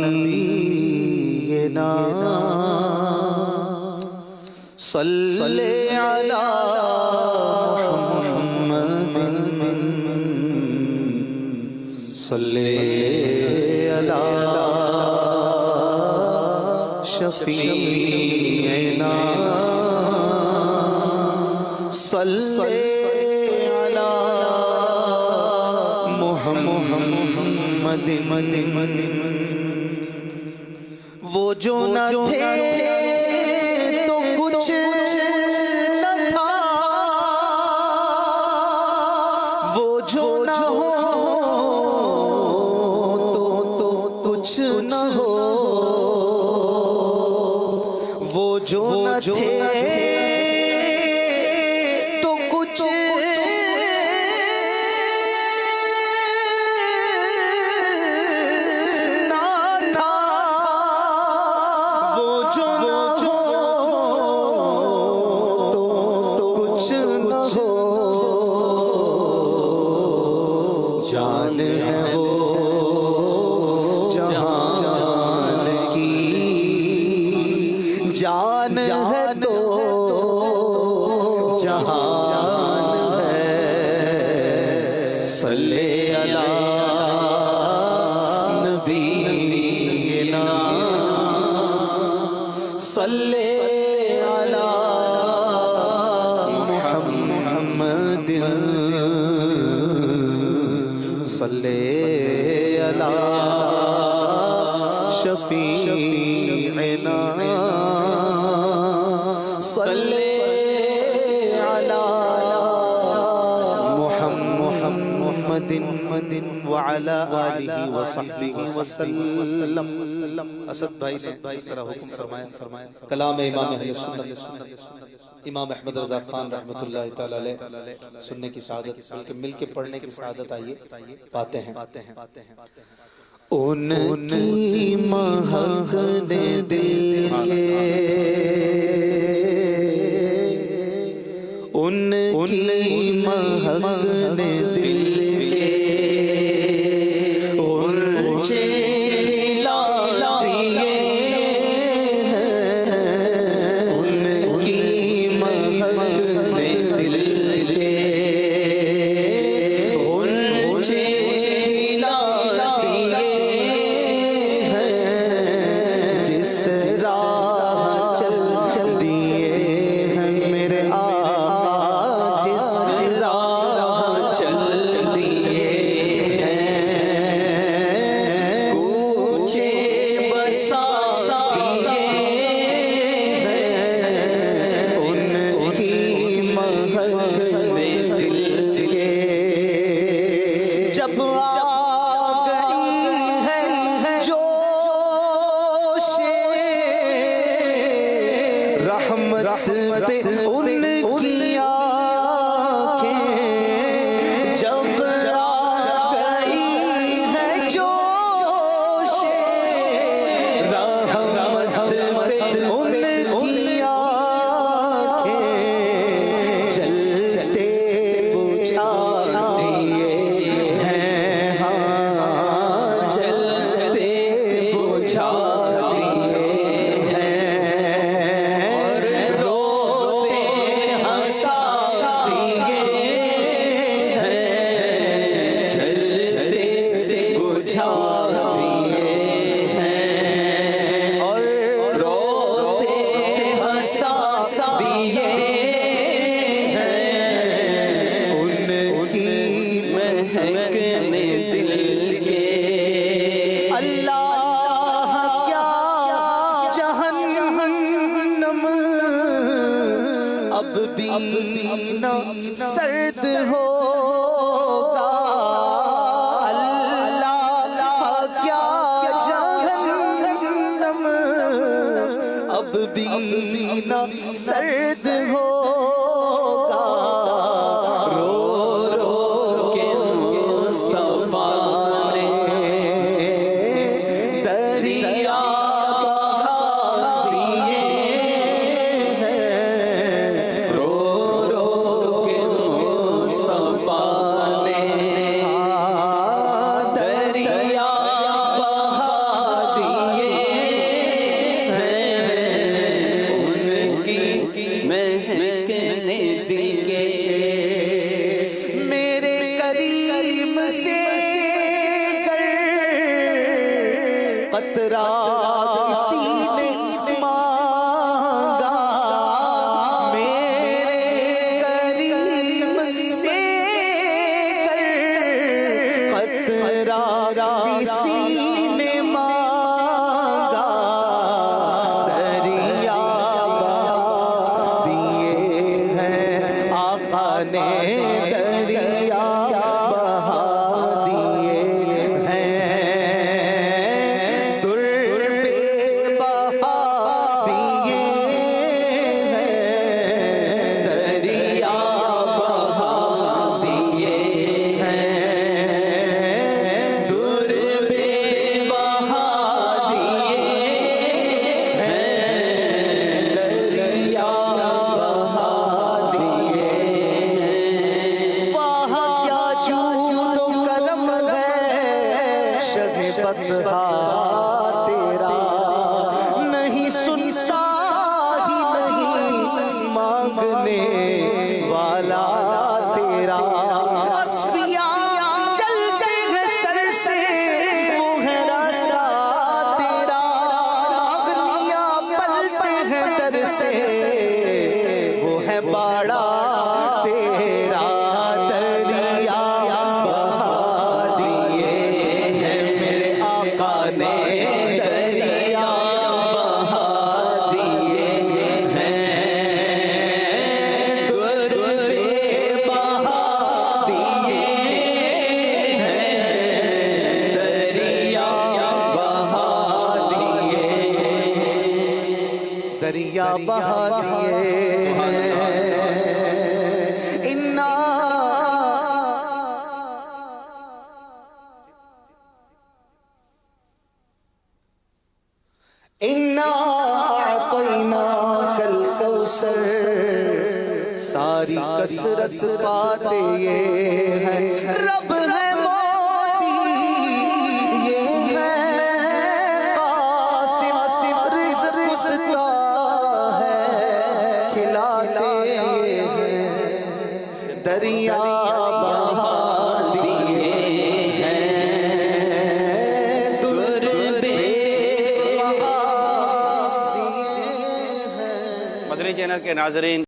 نبینا صلی علی محمد صلی علی شفیعنا صلی علی محمد وہ جو نہ تھے تو کچھ نہ تھا، وہ جو نہ ہو تو کچھ نہ ہو، وہ جو نہ تھے تو کچھ جان ہے وہ جہان کی جان ہے تو جہان ہے، صلی علی نبینا صلی علی محمد صلی علی شفیعنا صلی علی محمد وعلی آلہ وصحبہ وسلم۔ اسد بھائی نے اس طرح حکم فرمایا، کلام امام اہل سنت امام احمد رضا خان رحمۃ اللہ تعالی علیہ سننے کی سعادت، بلکہ مل کے پڑھنے کی سعادت آئیے پاتے ہیں۔ ان کی مہک نے دل کے، ان کی مہک نے دل کے اونچے لائے ہیں، ان کی مہک نے دل کے اونچے رحمت پہ ان کی آنکھیں، جب آ گئی ہے جوش رحمت پہ ان کی آنکھیں، جلتے بجھا دیے ہیں، ہاں جلتے بجھا اب بھی نہ سرد ہوگا، اللہ کیا جہنم اب بھی نہ سرد ہوگا، رو رو کے مصطفیٰ نے دریا قطرہ کسی نے مانگا میرے کریم سے قطرہ کسی نے مانگا دریا بہا دیے ہیں آقا نے دریا بہا دیے ہیں در پہ بہا دیے ہیں دریا بہا دیے ہیں در پہ بہا دیے ہیں دریا بہا دیے ہیں وہاں کیا جود و کرم ہے شب بطحا تیرا نہیں سنتا ہی نہیں مانگنے والا تیرا اصفیاء چلتے ہیں سر سے وہ ہے راستہ تیرا اغنیاء پلتے ہیں در سے وہ ہے باڑا تیرا دریا بہا دیے ہیں میرے آقا نے دریا بہا دیے ہیں در پہ بہا دیے ہیں دریا بہا دیے دریا بہا دیے انا اعطیناک الکوثر ساری کثرت پاتے یہ ہے رب ہے موتی یہ ہے قاسم رزق اس کا ہے کھلاتے ہیں دریا بہا دیے ہیں در پہ بہا دیے ہیں مدنی چینل کے ناظرین